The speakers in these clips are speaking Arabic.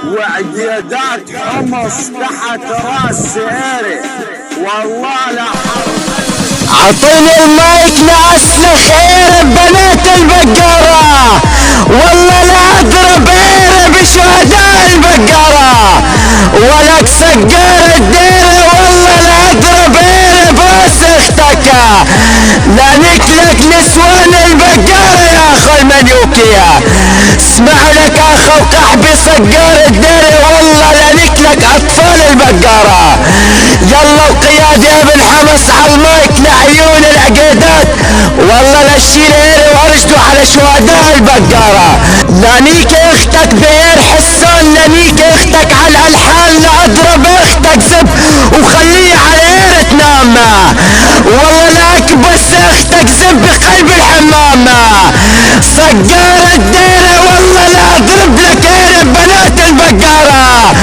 وعقيدات خمص تحت راس سيري والله لا حرب. عطيني المايك لأصل خير ببنات البقرة، والله لا اضرب عيري بشهداء البقرة، ولك سقار الديرة والله لا اضرب عيري براس اختك، لانك لك نسوان البقرة يا اخو المنيوكية. اسمع لك اخو كحبي سقار الديرة والله لانك لك اطفال البقرة. يلا وقيادي يا ابن حمص على المايك لعيون العقيدات، والله للشيل عيري وارشدوا على شهداء البقرة. لانيك اختك بير حسان، لانيك اختك على الحال لاضرب اختك زب وخليه على عير تنام، والله لاك بس اختك زب بقلب الحمامة. سقار الديرة والله لا اضرب لك عير بنات البقرة.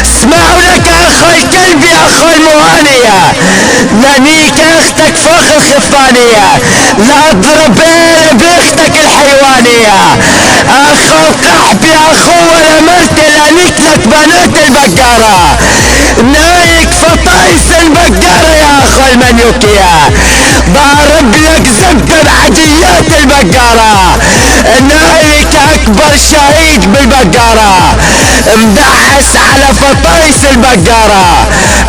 اسمعوا لك اخو الكلب يا اخو المهانية، لانيك اختك فوق الخفانية، لا اضرب عير باختك الحيوانية. اخو قحب يا اخو ولا مرت لانيك لك بنات البقرة، نايك فطايس البقرة يا اخو المنيوكية. ضارب لك زبدة بعجيات البقرة، نايك اكبر شهيد بالبقرة، مدعس على فطايس البقرة،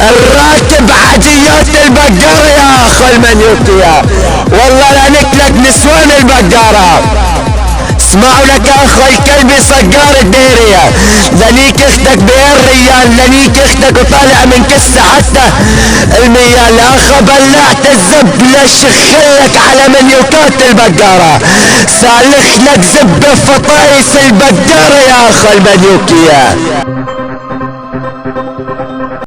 الراتب عجيات البقرة يا اخو المنيوكية، والله لانك لك نسوان البقرة. اسمعوا لك اخو الكلب صقار الديرية، لانيك اختك بير ريال، لانيك اختك وطالع من كسة حتى الميال. اخو بلعت الزب لشخلك على منيوكات البقرة، سالخ لك زب فطايس البقرة يا اخو المنيوكية.